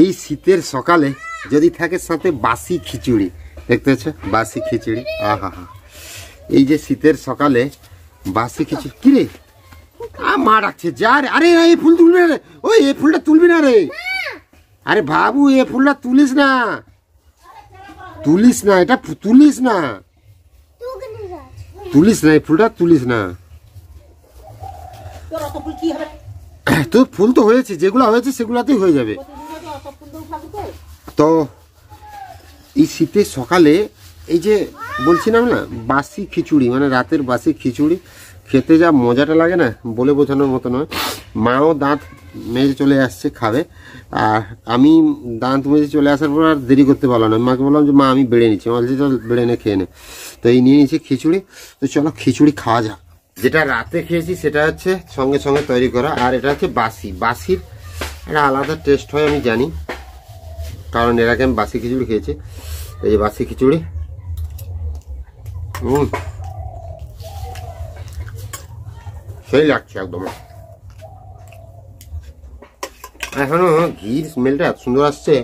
এই শীতের সকালে যদি থাকে সাথে বাসি খিচুড়ি, দেখতে পাচ্ছ বাসি খিচুড়ি, আহা হা। এই যে শীতের সকালে বাসি খিচুড়ি, কি রে মা ডাকছে যা রে, আরে এই ফুল তুলবি না রে, ওই এই ফুলটা তুলবি না রে, আরে বাবু এই ফুলটা তুলিস না, তুলিস না, এটা তুলিস না, তুলিস না, এই ফুলটা তুলিস না। তো ফুল তো হয়েছে, যেগুলো হয়েছে সেগুলাতেই হয়ে যাবে। তো এই শীতের সকালে এই যে বলছিলাম না বাসি খিচুড়ি, মানে রাতের বাসি খিচুড়ি খেতে যা মজাটা লাগে না বলে বোঝানোর মতো নয়। মাও দাঁত মেজে চলে আসছে খাবে, আর আমি দাঁত মেজে চলে আসার পর আর দেরি করতে পারলাম না, মাকে বললাম যে মা আমি বেড়ে নিচ্ছি, আমার বলছি চল বেড়ে নে খেয়ে নে। তো এই নিয়ে নিচ্ছি খিচুড়ি, তো চলো খিচুড়ি খাওয়া যাক। যেটা রাতে খেয়েছি সেটা হচ্ছে সঙ্গে সঙ্গে তৈরি করা, আর এটা হচ্ছে বাসি। বাসির একটা আলাদা টেস্ট হয় আমি জানি, কারণ এর আগে আমি বাসি খিচুড়ি খেয়েছি। এই যে বাসি খিচুড়ি, সেই লাগছে একদম। এখনো ঘির স্মেলটা এত সুন্দর আসছে।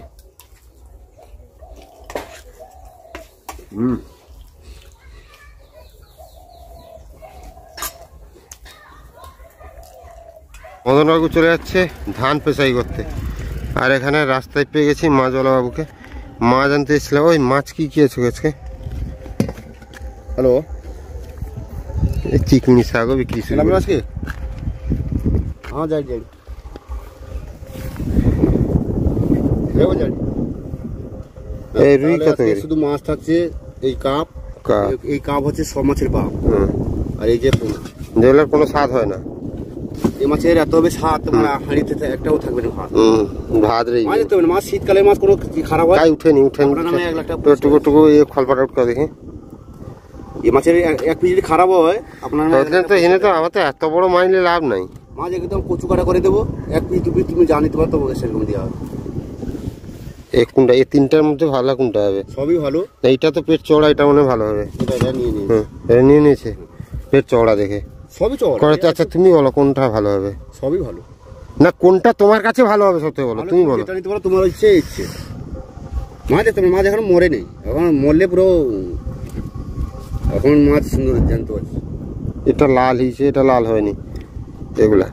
মদনবাবু চলে যাচ্ছে ধান পেশাই করতে, আর এখানে রাস্তায় পেয়ে গেছি মাছওয়ালা বাবুকে। মাছ আনতে এসেছিলাম। ওই মাছ কি কি আছে আজকে? হ্যালো, চিকনি শাকও বিক্রি ছিল আজকে। হ্যাঁ যাই যাই, এই রুই কত? শুধু মাছ থাকছে এই কাপ, এই কাপ হচ্ছে সব মাছের পাপ। আর এই যে যেগুলোর কোনো স্বাদ হয় না, এই মাছের এত হবে স্বাদ, তোমার হাঁড়িতে একটাও থাকবে না ভাত। ভাত রে মাছ, শীতকালে মাছ কোনো খারাপ হয়? উঠেনি উঠেনি, টুকু টুকু খলপাট আউট করে দেখি। এই মাছের এক পিস যদি খারাপ হয় আপনার তো এনে তো আমার তো এত বড় মাছ নিলে লাভ নাই। মাছ একদম কচু কাটা করে দেবো, এক পিস দু পিস তুমি জানিতে পারো, তোমাকে সেরকম দেওয়া হবে। এই কোনটা, এই তিনটার মধ্যে ভালো কোনটা হবে? সবই ভালো। এইটা তো পেট চওড়া, এটা মনে ভালো হবে। এটা নিয়ে নিয়েছে পেট চওড়া দেখে, সবই চওড়া। আচ্ছা তুমি বলো কোনটা ভালো হবে? সবই ভালো না, কোনটা তোমার কাছে ভালো হবে সত্যি বলো, তুমি বলো। এটা নিতে পারো, তোমার ইচ্ছে ইচ্ছে। মাছ দেখতে মাছ এখন মরে নেই, এখন মরলে পুরো এখন মাছ সুন্দর জানতে পারছি। এটা লাল হয়েছে, এটা লাল হয়নি। এগুলা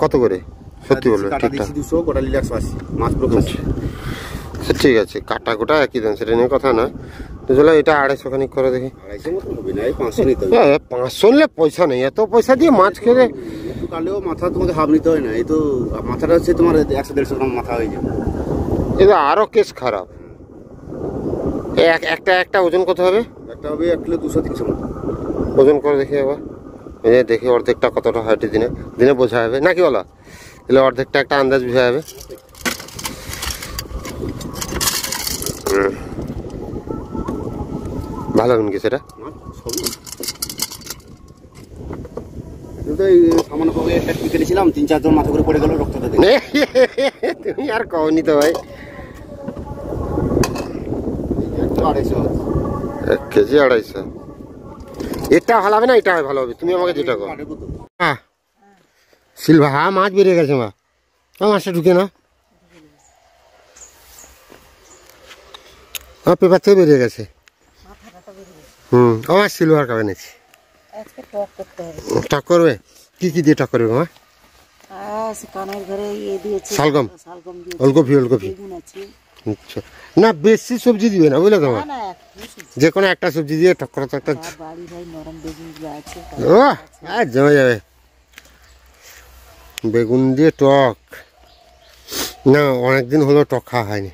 কত করে সত্যি বলবে? 200, গোটা নিলে 180। মাছ পুরো ঠিক আছে, কাটা গোটা একই দাম, সেটা নিয়ে কথা না। চলো এটা 250 খানিক করে দেখি। 250 মতো হবে না, 500 নিতে হবে। 500 নিলে পয়সা নেই, এত পয়সা দিয়ে মাছ খেলে একটু কাটলেও মাথা তোমাকে হাফ নিতে হয় না। এই তো মাথাটা হচ্ছে তোমার 100-150 গ্রাম মাথা হয়ে যাবে। এটা আরো কেস খারাপ। একটা ওজন কত হবে? একটা হবে 1 কিলো 200-300 মতো। ওজন করে দেখি আবার, দেখি অর্ধেকটা কতটা হয়, দিনে দিনে বোঝা যাবে নাকি বলো? তাহলে অর্ধেকটা একটা আন্দাজ বোঝা যাবে। ভালো হবে কি সেটা? সামান্য 3-4 জন মাথা করে পড়ে গেল, রক্তটা দেখে। তুমি আর কওনি তো ভাই। 1 কেজি 250। এটা ভালো হবে না, এটা ভালো হবে? তুমি আমাকে যেটা কো। হ্যাঁ সিলভা, হ্যাঁ মাছ বেরিয়ে গেছে মা, মাছটা ঢুকে না, পেপার থেকে বেরিয়ে গেছে। আমার সিলভার কাপ এনেছি, টক করবে। কি কি দিয়ে টক করবে মা? শালগম, ওলকপি। আচ্ছা না, বেশি সবজি দিবে না বুঝলে তোমার, যে কোনো একটা সবজি দিয়ে টক করা তো একটা জমে যাবে। বেগুন দিয়ে টক না, অনেকদিন হলো টক খাওয়া হয়নি।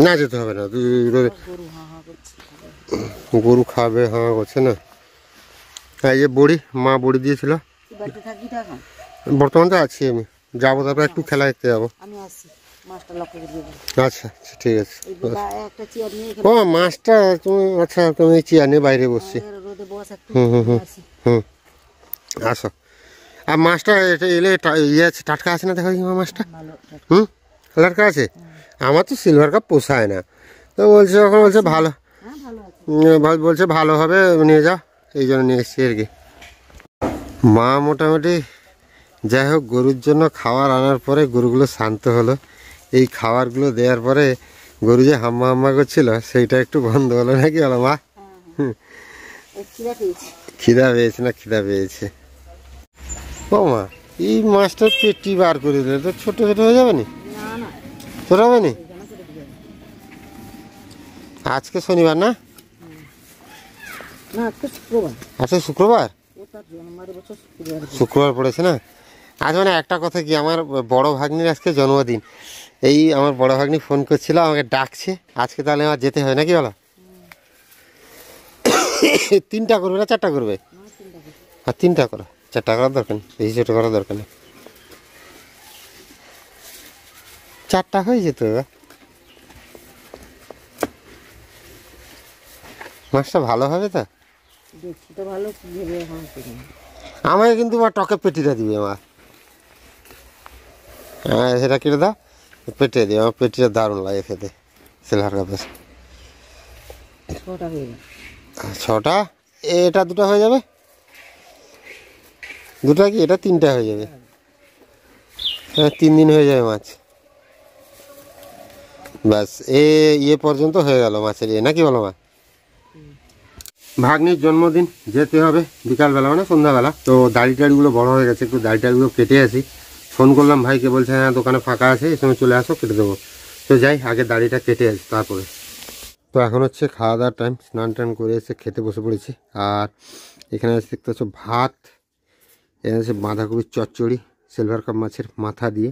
না যেতে হবে না, গরু খাবে হ্যাঁ করছে না। এই যে বড়ি, মা বড়ি দিয়েছিল, বর্তমান তো আছি আমি, যাবো তারপর একটু খেলা দেখতে যাবো। আচ্ছা ঠিক আছে। ও মাছটা তুমি, আচ্ছা তুমি চেয়ার নিয়ে বাইরে বসছি। আসো। আর মাছটা এলে ইয়ে আছে, টাটকা আছে না? দেখা মাছটা টাটকা আছে। আমার তো সিলভার কাপ পোষায় না, তো বলছে যখন বলছে ভালো, বলছে ভালো হবে নিয়ে যাও, এই জন্য নিয়ে এসছি আর কি। মা মোটামুটি যাই হোক গরুর জন্য খাবার আনার পরে গরুগুলো শান্ত হলো। এই খাবারগুলো দেওয়ার পরে গরু যে হাম্মা হাম্মা করছিল সেইটা একটু বন্ধ হলো নাকি বলো মা? খিদা পেয়েছে না? খিদা পেয়েছে। ও মা, এই মাছটা পেটি বার করে দিলে তো ছোট ছোট হয়ে যাবে নি? ছোট হবে নি? আজকে শনিবার না? আজকে শুক্রবার। শুক্রবার পড়েছে না? আজ মানে একটা কথা কি, আমার বড় ভাগ্নির আজকে জন্মদিন। এই আমার বড় ভাগ্নি ফোন করছিল, আমাকে ডাকছে আজকে, তাহলে আমার যেতে হয় নাকি বলো? 3টা করবে না 4টা করবে? হ্যাঁ 3টা করো, 4টা করার দরকার নেই, বেশি ছোটো করার দরকার নেই। 4টা হয়ে যেত। মাছটা ভালো হবে তো? আমাকে কিন্তু মা টকে পেটিটা দিবে মা। হ্যাঁ সেটা কেটে দাও, পেটে দিও। আমার পেটিটা দারুণ লাগে খেতে, সিলভার কাপে। 6টা? এটা 2টা হয়ে যাবে। 2টা কি, এটা 3টা হয়ে যাবে। হ্যাঁ 3 দিন হয়ে যাবে মাছ। ব্যাস ইয়ে পর্যন্ত হয়ে গেল মাছের ইয়ে, নাকি বলো মা? ভাগ্নির জন্মদিন, যেতে হবে বিকালবেলা মানে সন্ধ্যাবেলা। তো দাড়ি টাড়িগুলো বড় হয়ে গেছে, একটু দাড়ি টাড়িগুলো কেটে আসি। ফোন করলাম ভাইকে, বলছে হ্যাঁ দোকানে ফাঁকা আছে, এই সময় চলে আসো কেটে দেবো। তো যাই, আগে দাড়িটা কেটে আসি তারপরে। তো এখন হচ্ছে খাওয়া দাওয়ার টাইম। স্নান টান করে এসে খেতে বসে পড়েছি। আর এখানে দেখতে পাচ্ছ ভাত, এখানে আছে বাঁধাকপির চচ্চড়ি সিলভার কাপ মাছের মাথা দিয়ে,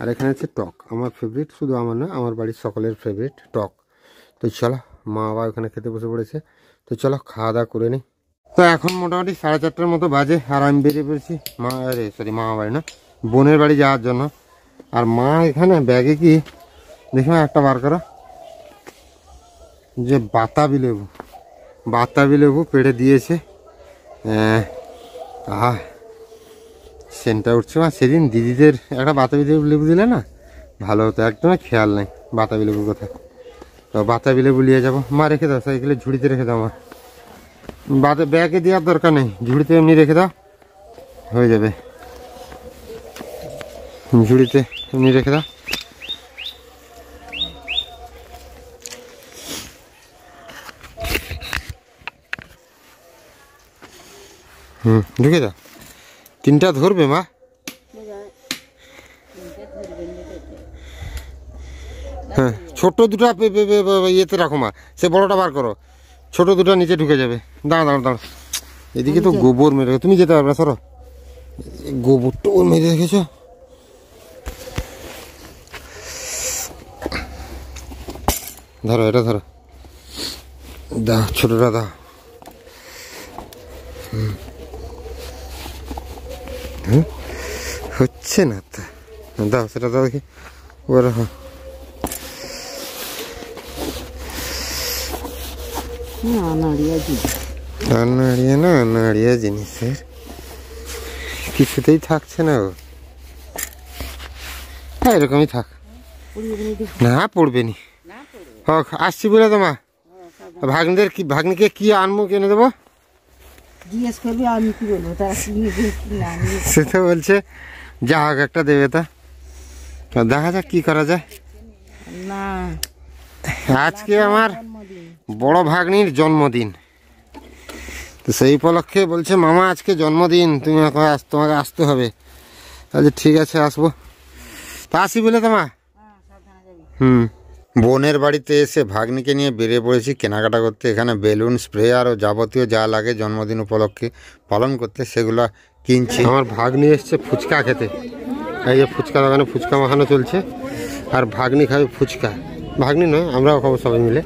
আর এখানে আছে টক, আমার ফেভারিট, শুধু আমার না আমার বাড়ির সকলের ফেভারিট টক। তো চলো, মা বাবা ওখানে খেতে বসে পড়েছে, তো চলো খাওয়া দাওয়া করে নিই। তো এখন মোটামুটি 4:30টার মতো বাজে, আর আমি বেরিয়ে পড়েছি মামা বাড়ি না, বোনের বাড়ি যাওয়ার জন্য। আর মা এখানে ব্যাগে কি দেখি একটা বার করো, যে বাতাবি লেবু পেড়ে দিয়েছে। সেন্টটা উঠছে মা। সেদিন দিদিদের একটা বাতাবি লেবু দিলে না, ভালো হতো। একদমই খেয়াল নেই বাতাবি লেবুর কথা। তো বাতাবি লেবু নিয়ে যাবো। মা রেখে দাও, সাইকেলের ঝুড়িতে রেখে দাও মা। ব্যাগে দেওয়ার দরকার নেই, ঝুড়িতে এমনি রেখে দাও, হয়ে যাবে। ঝুড়িতে এমনি রেখে দাও। ঢুকে দাও। 3টা ধরবে মা? হ্যাঁ ছোট 2টা ইয়েতে রাখো মা, সে বড়টা বার করো, ছোট 2টা নিচে ঢুকে যাবে। দাঁড়া, এদিকে তো গোবর মেরে, তুমি যেতে পারবে না, সরো। গোবর টোবর মেরে রেখেছ। ধরো, এটা ধরো, দাও ছোটটা দাও। হচ্ছে না তো, দাও সেটা দাও দেখি। ওরা নাড়িয়া জিনিসের কিছুতেই থাকছে না ও। হ্যাঁ এরকমই থাক, না পড়বে নি। হোক, আসছি বলে তোমা। ভাগ্নিকে কি আনবো কিনে দেবো? সে তো বলছে যা হোক একটা দেবে, তা দেখা যাক কি করা যায়। আজকে আমার বড় ভাগ্নির জন্মদিন, তো সেই উপলক্ষে বলছে মামা আজকে জন্মদিন, তোমাকে আসতে হবে। আচ্ছা ঠিক আছে আসবো, তা আসি বলে তোমা। বোনের বাড়িতে এসে ভাগ্নিকে নিয়ে বেরিয়ে পড়েছি কেনাকাটা করতে। এখানে বেলুন, স্প্রে আরও যাবতীয় যা লাগে জন্মদিন উপলক্ষে পালন করতে, সেগুলো কিনছি। আমার ভাগ্নি এসছে ফুচকা খেতে। এই যে ফুচকা দোকানে ফুচকা মাখানো চলছে, আর ভাগ্নি খাবে ফুচকা। ভাগ্নি নয়, আমরাও খাবো সবাই মিলে।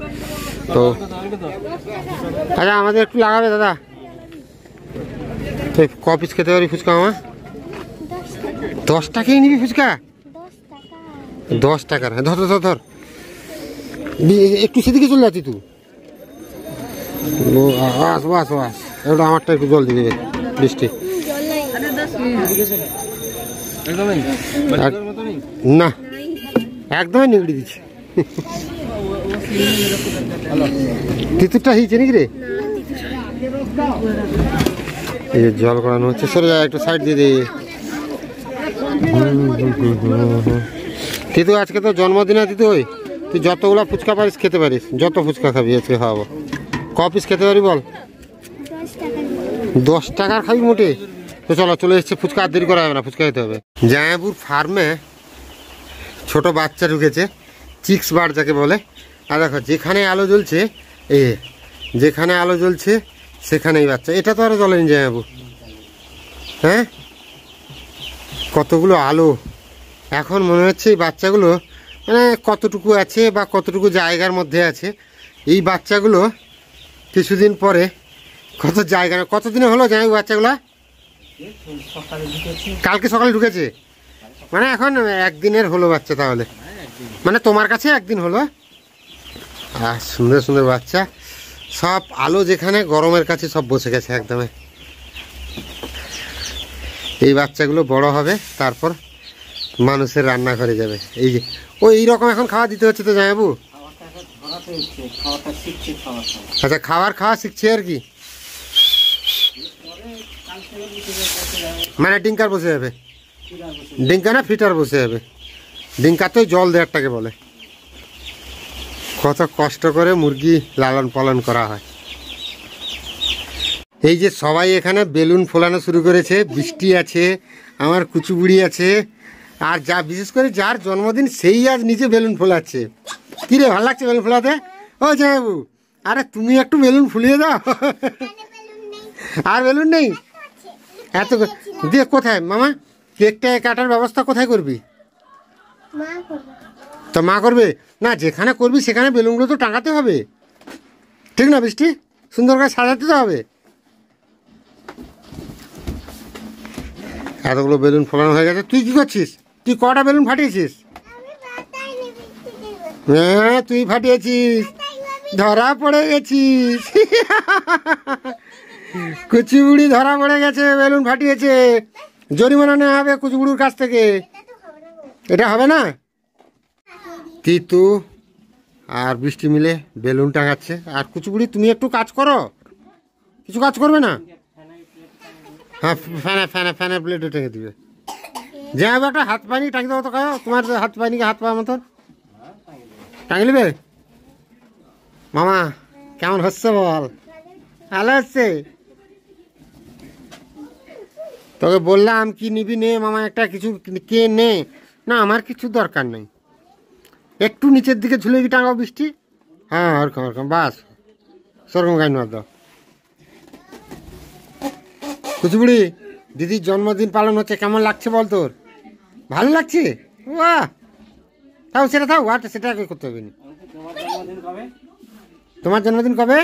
তো আচ্ছা আমাদের একটু লাগাবে দাদা, ক পিস খেতে পারি ফুচকা আমার? 10 টাকাই নিবি ফুচকা? 10 টাকার? ধর ধর ধর, একটু সেদিকে চলে যাচ্ছি তুই। আসবো ওটা আমারটা একটু জল দিয়ে দেবে বৃষ্টি। না একদমই নিগড়ি দিচ্ছে। তিতুরটা হয়েছে নাকি রে? এই জল করানো হচ্ছে, সরে যা একটু সাইড দিয়ে দিই। তিতু আজকে তো জন্মদিন আছে, তুই যতগুলা ফুচকা পারিস খেতে পারিস, যত ফুচকা খাবি আজকে খাওয়াবো। ক পিস খেতে পারি বল? 10 টাকার খাবি মোটে? তো চলো, চলে এসছে ফুচকা, আর দেরি করা হবে না, ফুচকা খেতে হবে। জামাইবাবুর ফার্মে ছোট বাচ্চা ঢুকেছে, চিক্স বার্ড যাকে বলে। আর দেখো যেখানে আলো জ্বলছে, যেখানে আলো জ্বলছে সেখানেই বাচ্চা। এটা তো আরো জ্বলেনি জামাইবাবু, হ্যাঁ কতগুলো আলো। এখন মনে হচ্ছে এই বাচ্চাগুলো মানে কতটুকু আছে বা কতটুকু জায়গার মধ্যে আছে, এই বাচ্চাগুলো কিছুদিন পরে কত জায়গা। কতদিনে হলো জামাইবাবু বাচ্চাগুলা? কালকে সকালে ঢুকেছে, মানে এখন একদিনের হলো বাচ্চা। তাহলে মানে তোমার কাছে একদিন হলো। আর সুন্দর সুন্দর বাচ্চা, সব আলো যেখানে, গরমের কাছে সব বসে গেছে একদমে। এই বাচ্চাগুলো বড় হবে, তারপর মানুষের রান্নাঘরে যাবে। এই যে এইরকম এখন খাওয়া দিতে হচ্ছে তো জামাইবাবু? আচ্ছা, খাওয়া শিখছে আর কি, মানে ডিঙ্কার বসে যাবে। ডিঙ্কা না ফিটার বসে যাবে। ডিঙ্কা তো জল দেওয়ারটাকে বলে। কত কষ্ট করে মুরগি লালন পালন করা হয়। এই যে সবাই এখানে বেলুন ফোলানো শুরু করেছে, বৃষ্টি আছে, আমার কুচুবুড়ি আছে, আর যা বিশেষ করে যার জন্মদিন সেই আজ নিজে বেলুন ফোলাচ্ছে। কি রে, ভালো লাগছে বেলুন ফোলাতে? ও জামাইবাবু, আরে তুমি একটু বেলুন ফুলিয়ে দাও। আর বেলুন নেই? এত দিয়ে কোথায় মামা কেকটা কাটার ব্যবস্থা কোথায় করবি? তো মা করবে না? যেখানে করবি সেখানে বেলুনগুলো তো টাঙাতে হবে, ঠিক না বৃষ্টি? সুন্দর করে সাজাতে তো হবে। এতগুলো বেলুন ফোলানো হয়ে গেছে। তুই কি করছিস? তুই কটা বেলুন ফাটিয়েছিস? হ্যাঁ তুই ফাটিয়েছিস, ধরা পড়ে গেছিস। কুচিবুড়ি ধরা পড়ে গেছে, বেলুন ফাটিয়েছে। জরিমানা নেওয়া হবে কুচিবুড়ির কাছ থেকে। এটা হবে না? তিতু আর বৃষ্টি মিলে বেলুন টাঙাচ্ছে। আর কুচিবুড়ি তুমি একটু কাজ করো। কিছু কাজ করবে না? হ্যাঁ, ফ্যানে প্লেটে টেঙে দিবে। যে একটা হাত পানি টাঙি দেবো তো, তোমার হাত পানিকে হাত পাওয়ার মতন টাঙি নেবে। মামা কেমন হচ্ছে বল? ভালো হচ্ছে। তোকে বললাম কি নিবি নে মামা, একটা কিছু কে নে। না আমার কিছু দরকার নেই, একটু নিচের দিকে ঝুলে কি টাঙাও বৃষ্টি। হ্যাঁ ওরকম বাস, সেরকম গাই না দাও। কুচুবুড়ি দিদির জন্মদিন পালন হচ্ছে, কেমন লাগছে বল তোর? ভালো লাগছে? বাহ, তাও সেটা থাও, আর সেটা করতে হবে না। তোমার জন্মদিন কবে?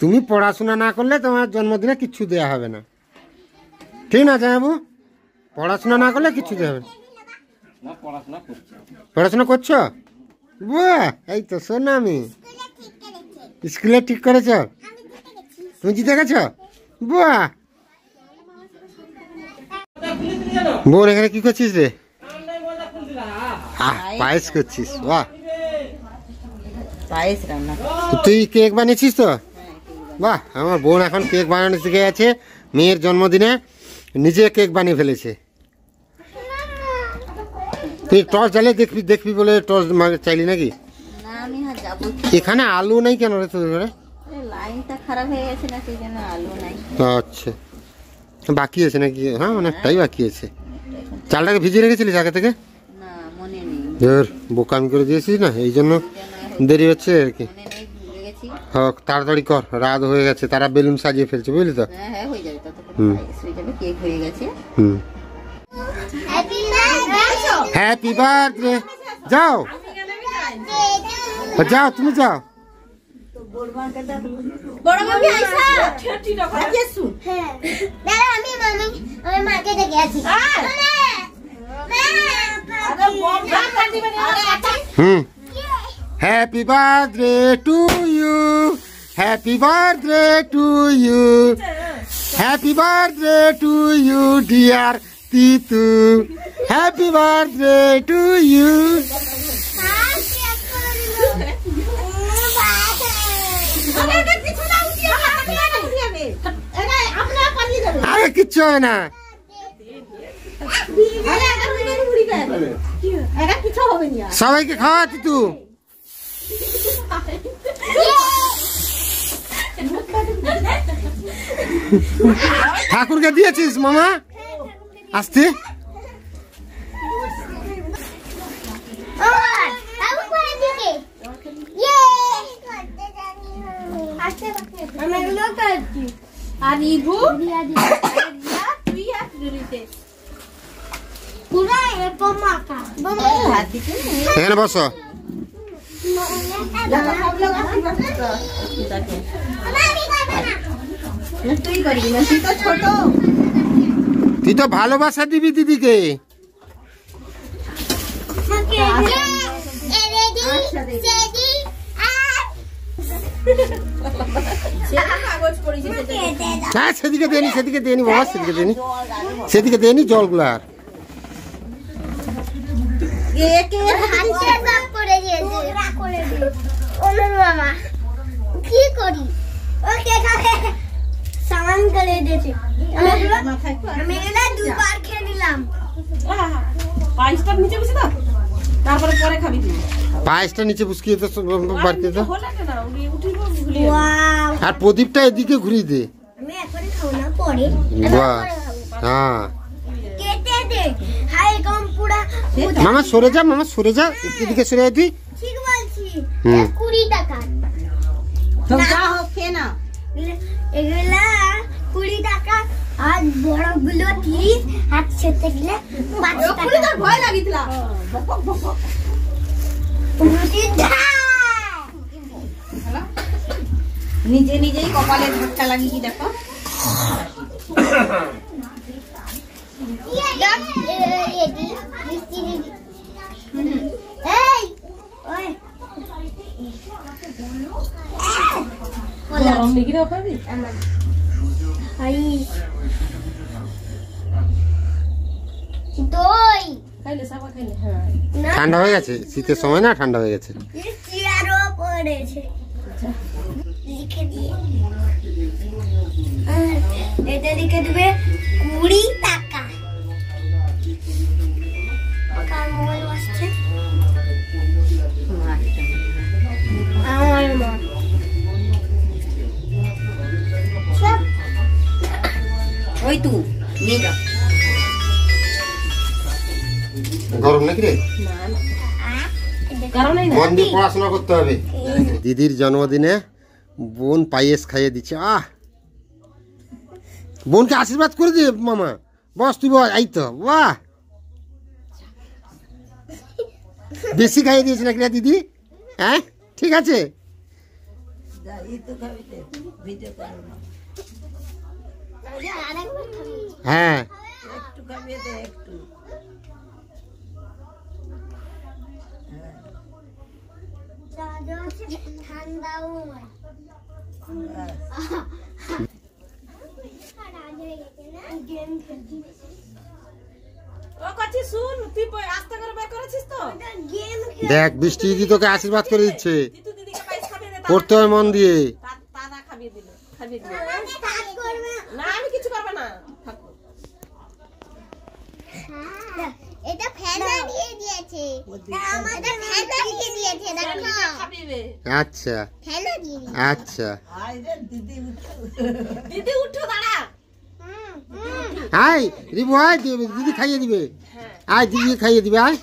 তুমি পড়াশোনা না করলে তোমার জন্মদিনে কিচ্ছু দেওয়া হবে না, ঠিক না জামাইবাবু? পড়াশোনা না করলে কিচ্ছু দেওয়া হবে না। পড়াশোনা করছো? বাহ, এই তো শোন না, আমি স্কুলে ঠিক করেছ? তুমি জিতে গেছ? বাহ। বোন এখানে কি করছিস রে? পায়েস করছিস? বাহ, পায়েস রান্না। তুই কেক বানিয়েছিস তো? বাহ, আমার বোন এখন কেক বানানো শিখে গেছে। মেয়ের জন্মদিনে নিজে কেক বানিয়ে ফেলেছে। তুই টর্চ জ্বালিয়ে দেখবি বলে টর্চ চাইলি নাকি? এখানে আলু নাই কেন রে তোদের ঘরে? লাইনটা খারাপ হয়ে গেছে না, সেই জন্য আলু নাই। আচ্ছা, বাকি আছে নাকি? হ্যাঁ অনেকটাই বাকি আছে। চালটাকে ভিজিয়ে রেখেছিলিস আগে থেকে? না মনে নেই, বোকামি করে দিয়েছিস না, এই জন্য দেরি হচ্ছে আর কি। হোক, তাড়াতাড়ি কর, রাত হয়ে গেছে। তারা বেলুন সাজিয়ে ফেলছে, বুঝলি তো? Happy birthday. যাও যাও, তুমি যাও। Happy birthday to you. Happy birthday to you. Happy birthday to you, dear Titu. Happy birthday to you. কিচ্ছু হবে না। সবাইকে খাওয়াচ্ছি তুই। ঠাকুরকে দিয়েছিস মামা? আসতে এখানে বসো। তুই তো ভালোবাসা দিবি দিদিকে। হ্যাঁ সেদিকে দেনি, সেদিকে দেনি বাবা, সেদিকে দেনি, সেদিকে দেনি জলগুলার। কি করি সামান করে দিয়েছে, আমি দুবার খেয়ে নিলাম। পায়েসটা নিচে বসে দাও, তারপরে পরে খাবি তুই। পায়েসটা নিচে বুসকিয়ে তো বাড়তে দাও। আর প্রদীপটা এদিকে ঘুরিয়ে দে। আমি এখনই খাবো না, পরে। হ্যাঁ কেটে দে, হাই কম পুরা। মামা সরে যা, মামা সরে যা, এদিকে সরে যা তুই। ঠিক বলছি। 20 টাকা যা হোক খেয়ে না, এগুলা 20 টাকা আর বড়গুলো 30, হাত ছেড়ে গেলে 5 টাকা। ভয় লাগিছিল। নিজে নিজেই কপালে ধাক্কা লাগিয়ে কি দেখো। ঠান্ডা হয়ে গেছে, শীতের সময় না, ঠান্ডা হয়ে গেছে। এটা লিখে দেবে 20 টাকা। কার মোবাইল আসছে? আমার মা। ওই তুই নিয়ে যা। গরম নাকি রে? মন দিয়ে পড়াশোনা করতে হবে। দিদির জন্মদিনে বোন পায়েস খাইয়ে দিচ্ছে। বোনকে আশীর্বাদ করে দিয়ে মামা, বস তুই বস। এই তো বাহ, বেশি খাইয়ে দিয়েছে নাকি রে দিদি? হ্যাঁ ঠিক আছে। হ্যাঁ দেখ বৃষ্টি দিদি তোকে আশীর্বাদ করে দিচ্ছে, করতে হয় মন দিয়ে। এটা ফেনা দিয়ে দিয়েছে, আমাদের ফেনা দিয়ে দিয়েছে দেখো। আচ্ছা ফেনা দিয়ে আচ্ছা, দিদি উঠো দাঁড়া। আয় রিবু আয়, দিদি খাইয়ে দিবে। আয় দিদি খাইয়ে দিবে। আয়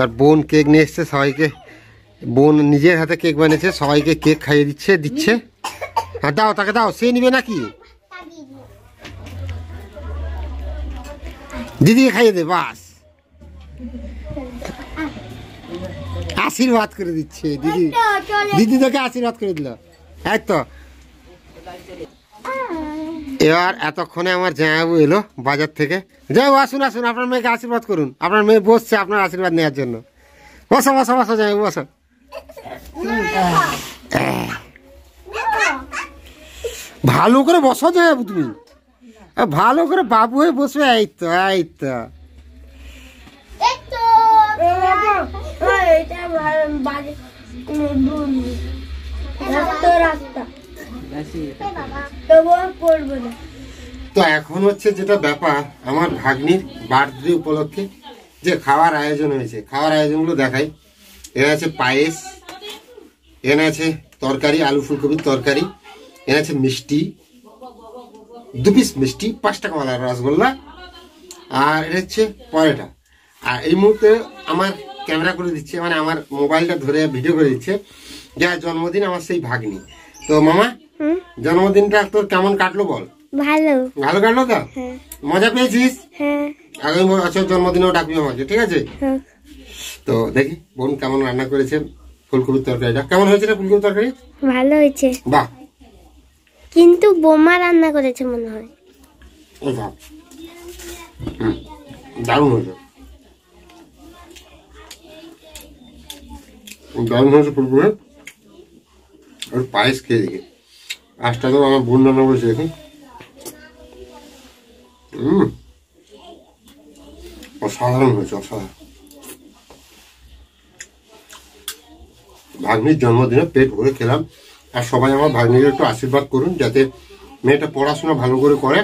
আর বোন কেক নিয়ে এসছে সবাইকে, বোন নিজের হাতে কেক বানিয়েছে, সবাইকে কেক খাইয়ে দিচ্ছে। হ্যাঁ দাও, তাকে দাও, সে নিবে নাকি? দিদিকে খাইয়ে দে, বাস আশীর্বাদ করে দিচ্ছে দিদি। দিদি তোকে আশীর্বাদ করে দিল। এই তো এবার এতক্ষণে আমার জামাইবাবু এলো বাজার থেকে। জামাইবাবু আসুন আসুন, আপনার মেয়েকে আশীর্বাদ করুন। আপনার মেয়ে বসছে আপনার আশীর্বাদ নেওয়ার জন্য। বসো বসো বসো জামাইবাবু বসো। ভালো করে বসো জামাইবাবু, তুমি ভালো করে বাবু হয়ে বসবে। এই তো এই তো তো এখন হচ্ছে যেটা ব্যাপার, আমার ভাগ্নির বার্থডে উপলক্ষে যে খাওয়ার আয়োজন হয়েছে, খাওয়ার আয়োজনগুলো দেখাই। এখানে আছে পায়েস, এখানে আছে তরকারি, আলু ফুলকপির তরকারি, এখানে আছে মিষ্টি, 2 পিস মিষ্টি, 5 টাকা ওয়ালা রসগোল্লা, আর এটা হচ্ছে পরোটা। আর এই মুহূর্তে আমার ক্যামেরা করে দিচ্ছে, মানে আমার মোবাইলটা ধরে ভিডিও করে দিচ্ছে, যার জন্মদিন আমার সেই ভাগ্নি। তো মামা, জন্মদিনটা তোর কেমন কাটলো বল? ভালো। ভালো কাটলো তো? মজা পেয়েছিস? আগামী বছর জন্মদিনেও ডাকবি আমাকে, ঠিক আছে? তো দেখি বোন কেমন রান্না করেছে ফুলকপির তরকারিটা। কেমন হয়েছে রে ফুলকপির তরকারি? ভালো হয়েছে। বাহ, কিন্তু বোমা রান্না করেছে মনে হয়। ও বাহ, দারুণ হয়েছে, দারুণ হয়েছে ফুলকপি। আর পায়েস খেয়ে দেখি, আজটা তো আমার বোন রান্না করেছে দেখি। অসাধারণ হয়েছে, অসাধারণ। ভাগ্নির জন্মদিনে পেট ভরে খেলাম। আর সবাই আমার ভাগ্নিকে একটু আশীর্বাদ করুন, যাতে মেয়েটা পড়াশোনা ভালো করে করে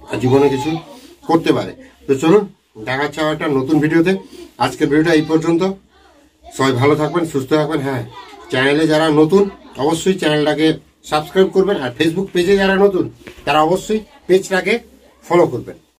আর জীবনে কিছু করতে পারে। তো চলুন, দেখা হচ্ছে একটা নতুন ভিডিওতে। আজকের ভিডিওটা এই পর্যন্ত। সবাই ভালো থাকবেন, সুস্থ থাকবেন। হ্যাঁ, চ্যানেলে যারা নতুন অবশ্যই চ্যানেলটাকে সাবস্ক্রাইব করবেন, আর ফেসবুক পেজে যারা নতুন তারা অবশ্যই পেজটাকে ফলো করবেন।